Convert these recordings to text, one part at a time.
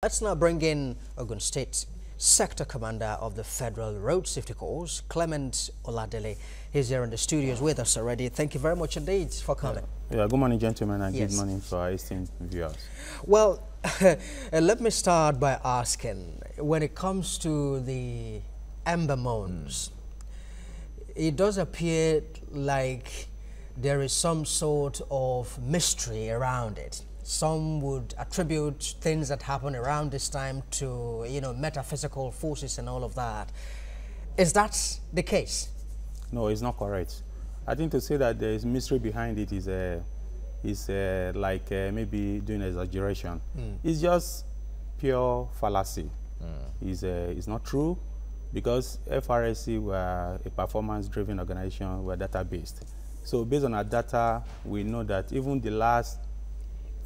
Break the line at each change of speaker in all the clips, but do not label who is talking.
Let's now bring in Ogun State Sector Commander of the Federal Road Safety Corps, Clement Oladele. He's here in the studios with us already. Thank you very much indeed for coming.
Yeah, good morning, gentlemen, and good morning to our esteemed viewers.
Well, let me start by asking, when it comes to the Ember moans, it does appear like there is some sort of mystery around it. Some would attribute things that happen around this time to, metaphysical forces and all of that. Is that the case?
No, it's not correct. I think to say that there is mystery behind it is like maybe doing exaggeration. It's just pure fallacy. It's not true, because FRSC were a performance-driven organization, we're data-based. So based on our data, we know that even the last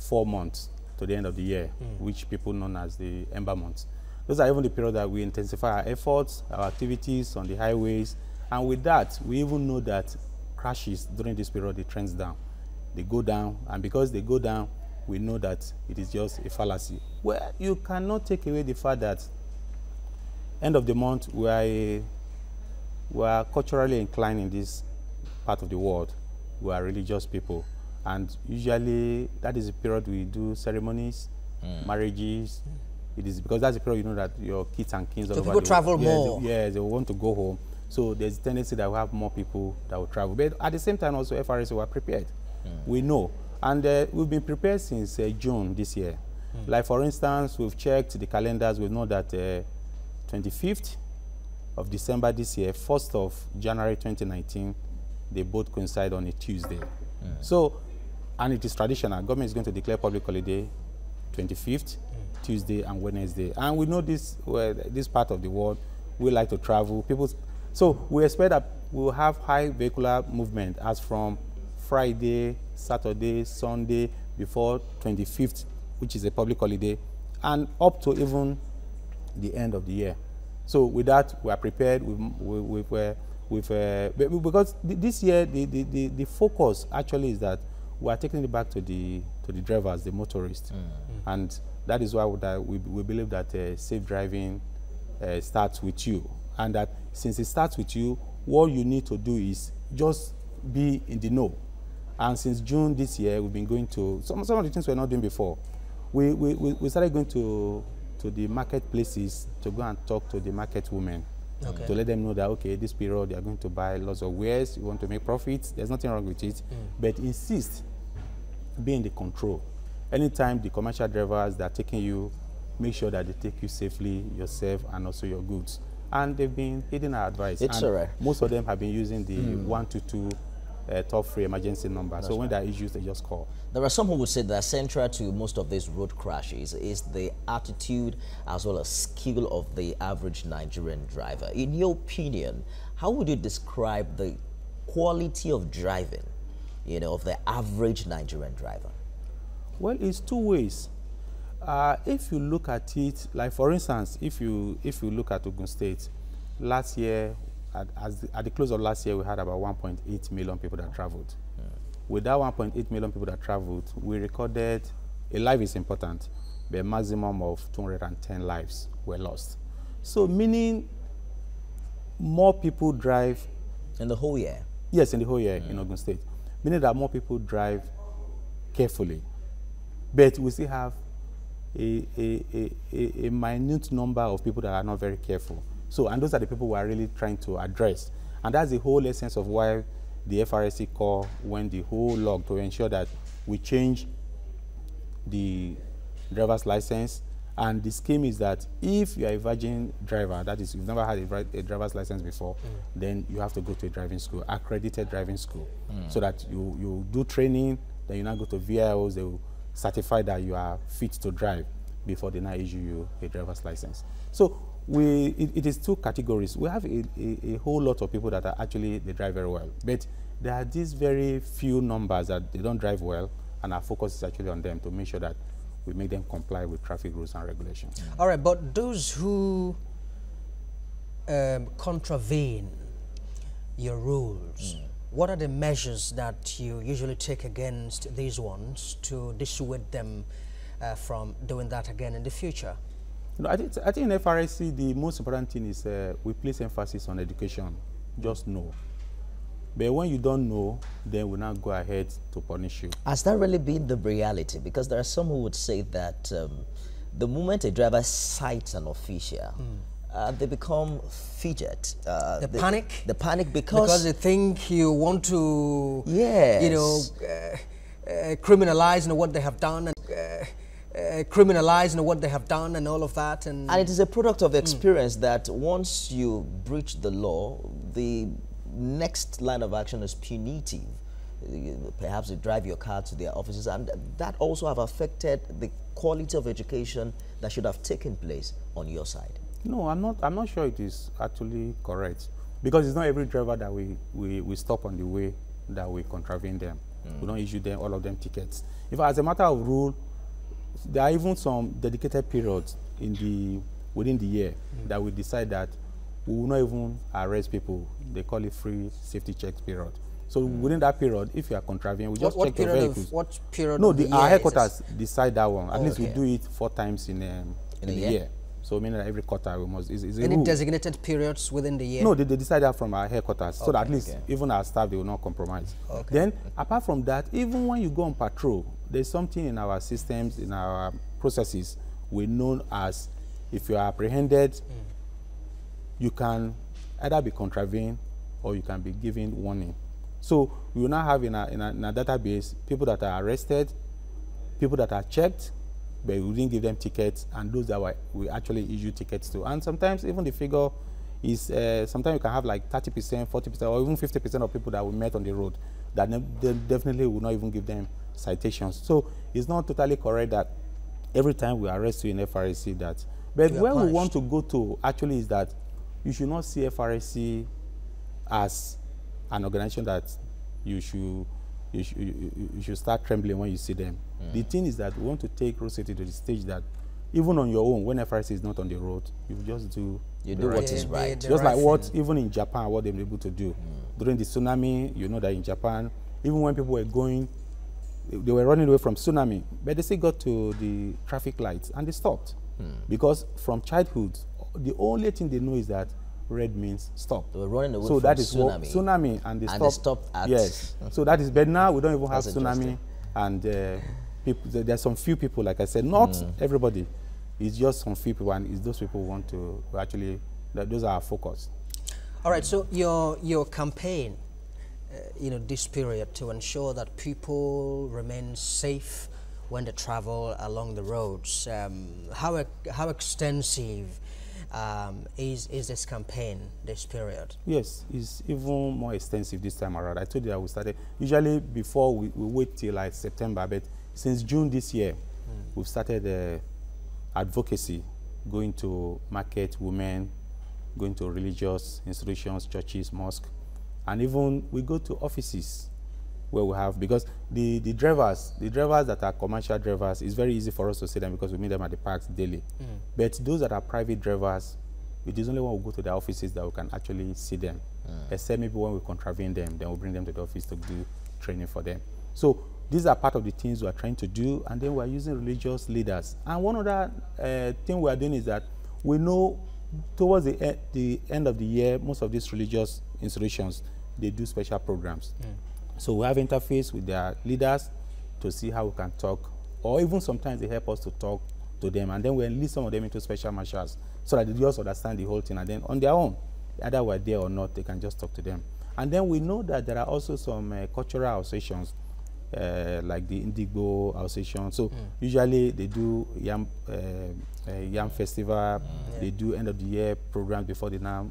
4 months to the end of the year, which people know as the Ember months, those are even the period that we intensify our efforts, our activities on the highways, and with that, we even know that crashes during this period, it trends down. They go down, and because they go down, we know that it is just a fallacy. Well, you cannot take away the fact that end of the month, we are culturally inclined in this part of the world. We are religious people. And usually that is the period we do ceremonies, marriages. It is because that's the period you know that your kids and kings all over
people travel more.
They want to go home. So there's a tendency that we have more people that will travel. But at the same time also FRSC were prepared. We know. And we've been prepared since June this year. Like for instance, we've checked the calendars. We know that 25th of December this year, 1st of January 2019, they both coincide on a Tuesday. So, and it is traditional. Government is going to declare public holiday 25th, Tuesday and Wednesday. And we know this, this part of the world, we like to travel. So we expect that we'll have high vehicular movement as from Friday, Saturday, Sunday, before 25th, which is a public holiday, and up to even the end of the year. So with that, we are prepared. Because this year, the focus actually is that we are taking it back to the drivers, the motorists. And that is why we believe that safe driving starts with you. And that since it starts with you, what you need to do is just be in the know. And since June this year, we've been going to, some of the things we're not doing before. We started going to the marketplaces to go and talk to the market women. Okay. To let them know that, okay, this period they are going to buy lots of wares, you want to make profits, there's nothing wrong with it, but insist, be in the control. Anytime the commercial drivers that are taking you, make sure that they take you safely, yourself, and also your goods. And they've been heeding our advice.
It's all right.
Most of them have been using the 122 toll-free emergency number.
That's
so when there are issues, they just call.
There are some who would say that central to most of these road crashes is the attitude as well as skill of the average Nigerian driver. In your opinion, how would you describe the quality of driving, of the average Nigerian driver?
Well, it's two ways. If you look at it, like for instance, if you look at Ogun State, last year, at the close of last year, we had about 1.8 million people that traveled. With that 1.8 million people that traveled, we recorded, a life is important, but a maximum of 210 lives were lost. So meaning more people drive.
In the whole year?
Yes, in the whole year in Ogun State. Meaning that more people drive carefully. But we still have a minute number of people that are not very careful. So, and those are the people we are really trying to address. And that's the whole essence of why the FRSC call went the whole log to ensure that we change the driver's license. And the scheme is that if you are a virgin driver, that is, you've never had a driver's license before, then you have to go to a driving school, accredited driving school, so that you do training, then you now go to VIOs, they will certify that you are fit to drive before they now issue you a driver's license. So it is two categories. We have a whole lot of people that are actually, they drive very well, but there are these very few numbers that they don't drive well, and our focus is actually on them to make sure that we make them comply with traffic rules and regulations.
All right, but those who contravene your rules, what are the measures that you usually take against these ones to dissuade them from doing that again in the future?
You know, I think in FRSC, the most important thing is we place emphasis on education. Just know. But when you don't know, then we'll not go ahead to punish you.
Has that really been the reality? Because there are some who would say that the moment a driver cites an official, they become fidget.
The panic?
The panic because
they think you want to,
yes,
you know, criminalize what they have done, and criminalize what they have done and all of that. And
it is a product of experience that once you breach the law, the next line of action is punitive. Perhaps you drive your car to their offices, and that also have affected the quality of education that should have taken place on your side.
No, I'm not sure it is actually correct, because it's not every driver that we stop on the way that we contravene them. We don't issue them, all of them, tickets. In fact, as a matter of rule, there are even some dedicated periods within the year that we decide that we will not even arrest people. They call it free safety checks period. So within that period, if you are contravening, we just check your vehicles.
What period?
No,
of the
our
year
headquarters decide that one. At least
okay.
we do it 4 times in a year. So meaning that every quarter we must. Is a
any
rule.
designated periods within the year?
No, they decide that from our headquarters, so that at least
okay.
even our staff, they will not compromise.
Okay.
Then, apart from that, even when you go on patrol, there's something in our systems, in our processes, we know as, if you are apprehended, you can either be contravened or you can be given warning. So we will now have in our database people that are arrested, people that are checked, but we didn't give them tickets, and those that we actually issue tickets to. And sometimes even the figure is, sometimes you can have like 30%, 40%, or even 50% of people that we met on the road that they definitely will not even give them citations. So it's not totally correct that every time we arrest you in FRSC that. But where we want to go to actually is that you should not see FRSC as an organization that you should start trembling when you see them. The thing is that we want to take road safety to the stage that even on your own, when FRC is not on the road, you just do
what is right.
Just like what, even in Japan, what they were able to do. During the tsunami, you know that in Japan, even when people were going, they were running away from tsunami, but they still got to the traffic lights and they stopped. Because from childhood, the only thing they know is that red means stop.
They were running away
so
from
that is
tsunami.
And they
and
stopped.
At
yes. So that is, but now we don't even have
That's
tsunami. And there's some few people, like I said, not everybody. It's just some few people, and it's those people who want to actually, those are our focus.
All right, so your campaign, this period to ensure that people remain safe when they travel along the roads, how extensive is this campaign, this period?
Yes, it's even more extensive this time around. I told you that we started, usually before we wait till like September, but since June this year, we've started advocacy, going to market women, going to religious institutions, churches, mosques, and even we go to offices where we have, because the drivers that are commercial drivers, it's very easy for us to see them because we meet them at the parks daily. But those that are private drivers, it is only when we go to their offices that we can actually see them. Except maybe when we contravene them, then we bring them to the office to do training for them. So these are part of the things we are trying to do, and then we are using religious leaders. And one other thing we are doing is that we know towards the end of the year, most of these religious institutions, they do special programs. So we have interface with their leaders to see how we can talk, or even sometimes they help us to talk to them, and then we enlist some of them into special marshals so that they just understand the whole thing, and then on their own, either we're there or not, they can just talk to them. And then we know that there are also some cultural associations, like the Indigo Association. So usually they do Yam Festival, they do end of the year programs before they now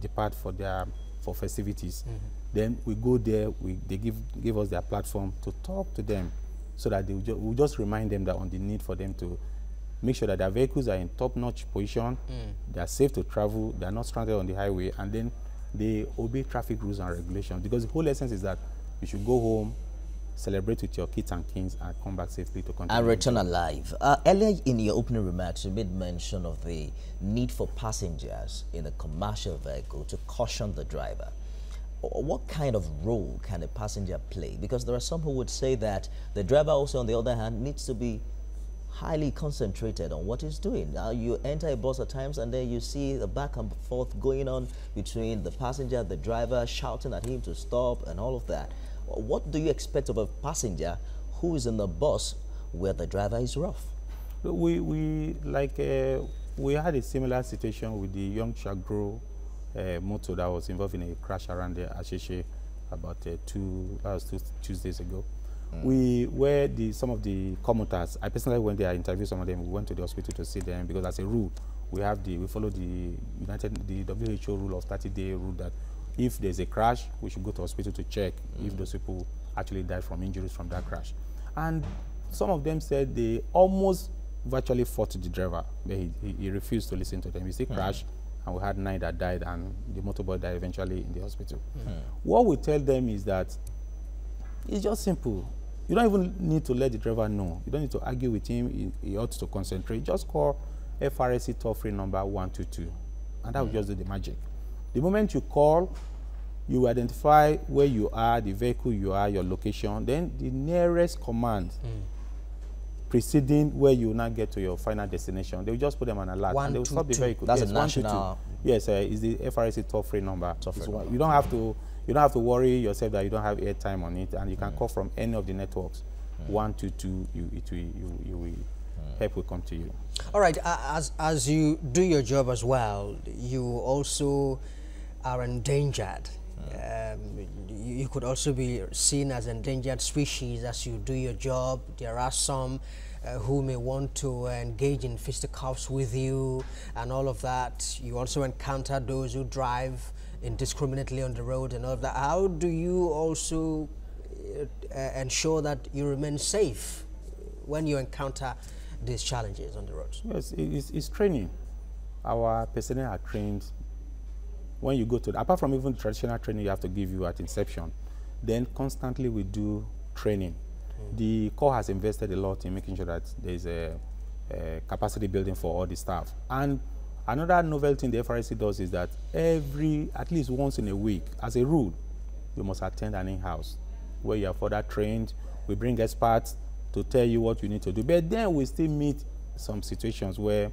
depart for festivities. Then we go there, they give us their platform to talk to them, so that we'll just remind them that on the need for them to make sure that their vehicles are in top-notch position, they are safe to travel, they are not stranded on the highway, and then they obey traffic rules and regulations. Because the whole essence is that you should go home, celebrate with your kids and kings, and come back safely to continue.
And return alive. Earlier in your opening remarks, you made mention of the need for passengers in a commercial vehicle to caution the driver. What kind of role can a passenger play? Because there are some who would say that the driver also, on the other hand, needs to be highly concentrated on what he's doing. Now you enter a bus at times and then you see the back and forth going on between the passenger, the driver, shouting at him to stop and all of that. What do you expect of a passenger who is in the bus where the driver is rough?
We had a similar situation with the young Chagro motor that was involved in a crash around the Asheshe about two Tuesdays ago. Some of the commuters, I personally went there, I interviewed some of them, we went to the hospital to see them because as a rule, we follow the WHO rule of 30-day rule that if there's a crash, we should go to hospital to check if those people actually died from injuries from that crash. And some of them said they almost virtually fought the driver, but he refused to listen to them. He said crash, and we had 9 that died, and the motorboy died eventually in the hospital. What we tell them is that it's just simple. You don't even need to let the driver know. You don't need to argue with him. He ought to concentrate. Just call FRSC toll-free number 122, and that will just do the magic. The moment you call, you identify where you are, the vehicle you are, your location, then the nearest command preceding where you will now get to your final destination, they will just put them on alert and they will stop the vehicle.
That's
yes,
a national.
Yes, it's the FRSC toll-free number. You don't have to worry yourself that you don't have airtime on it, and you can call from any of the networks. 122, help will come to you.
All right, as you do your job as well, you also are endangered. You could also be seen as endangered species as you do your job. There are some who may want to engage in fisticuffs with you and all of that. You also encounter those who drive indiscriminately on the road and all of that. How do you also ensure that you remain safe when you encounter these challenges on the roads?
Yes, it's training. Our personnel are trained. When you go to, apart from even traditional training you have to give you at inception, then constantly we do training. The Corps has invested a lot in making sure that there's a capacity building for all the staff. And another novel thing the FRSC does is that at least once in a week, as a rule, you must attend an in-house where you are further trained. We bring experts to tell you what you need to do. But then we still meet some situations where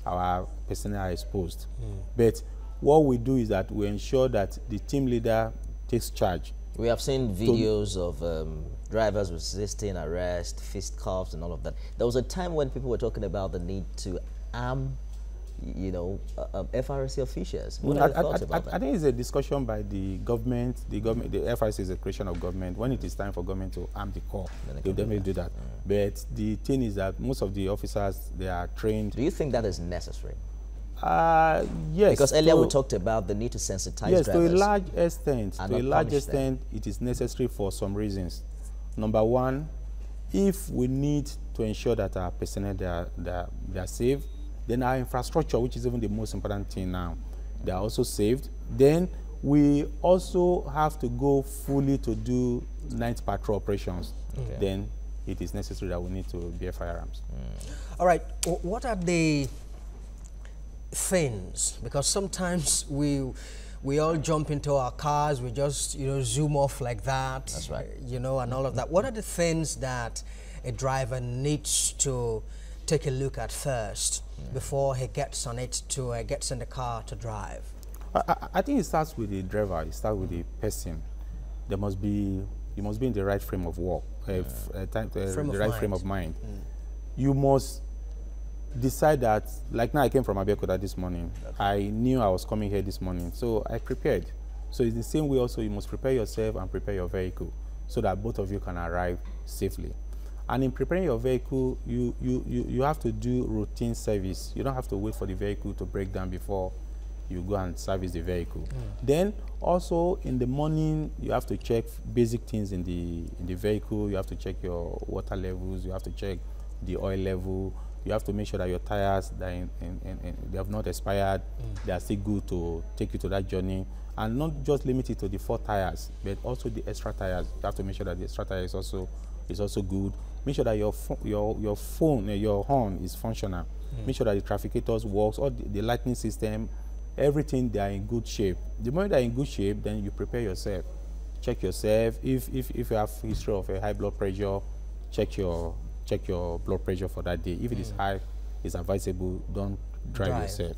our personnel are exposed. But what we do is that we ensure that the team leader takes charge.
We have seen videos of drivers resisting arrest, fisticuffs and all of that. There was a time when people were talking about the need to arm, FRSC officials. What are your thoughts about that?
I think it's a discussion by the government. The FRSC is a creation of government. When it is time for government to arm the Corps, they'll definitely do that. But the thing is that most of the officers, they are trained.
Do you think that is necessary?
Yes.
Because earlier we talked about the need to sensitize drivers.
Yes, to a large extent, it is necessary for some reasons. Number one, if we need to ensure that our personnel they are safe, then our infrastructure, which is even the most important thing now, they are also saved. Then we also have to go fully to do night patrol operations. Then it is necessary that we need to bear firearms.
All right, what are the things, because sometimes we all jump into our cars, we just zoom off like that.
That's right.
And all of that. What are the things that a driver needs to take a look at first before he gets on it to gets in the car to drive?
I think it starts with the driver. It starts with the person. You must be in the right frame of work, the right frame of mind. You must decide that, like now I came from Abeokuta this morning. I knew I was coming here this morning, so I prepared. So it's the same way also, you must prepare yourself and prepare your vehicle so that both of you can arrive safely. And in preparing your vehicle, you have to do routine service. You don't have to wait for the vehicle to break down before you go and service the vehicle. Then also in the morning, you have to check basic things in the vehicle. You have to check your water levels. You have to check the oil level. You have to make sure that your tires, they have not expired. They are still good to take you to that journey. And not just limit it to the 4 tires, but also the extra tires. You have to make sure that the extra tire is also good. Make sure that your horn is functional. Make sure that the trafficators works, or the lighting system, everything, they are in good shape. The moment they are in good shape, then you prepare yourself. Check yourself. If you have history of a high blood pressure, check check your blood pressure for that day. If it is high, it's advisable, don't drive yourself.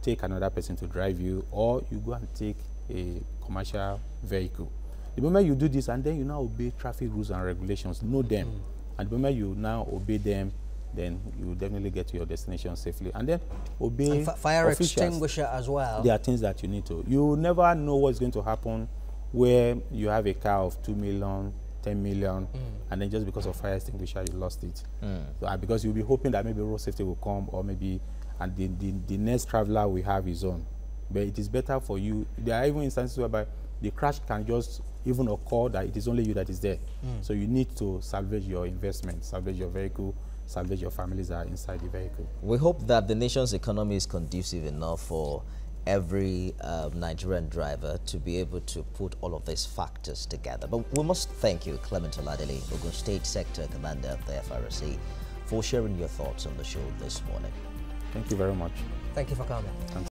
Take another person to drive you, or you go and take a commercial vehicle. The moment you do this, and then you now obey traffic rules and regulations, know them. And the moment you now obey them, then you will definitely get to your destination safely. And then obey
and fire
officials.
Extinguisher as well.
There are things that you need to. You never know what's going to happen where you have a car of 2 million, 10 million, and then just because of fire extinguisher, you lost it. So, because you'll be hoping that maybe road safety will come, or maybe, and the next traveler we have is on. But it is better for you. There are even instances whereby the crash can just even occur that it is only you that is there. So you need to salvage your investment, salvage your vehicle, salvage your families that are inside the vehicle.
We hope that the nation's economy is conducive enough for every Nigerian driver to be able to put all of these factors together. But we must thank you, Clement Oladele, Ogun State Sector Commander of the FRC, for sharing your thoughts on the show this morning.
Thank you very much.
Thank you for coming.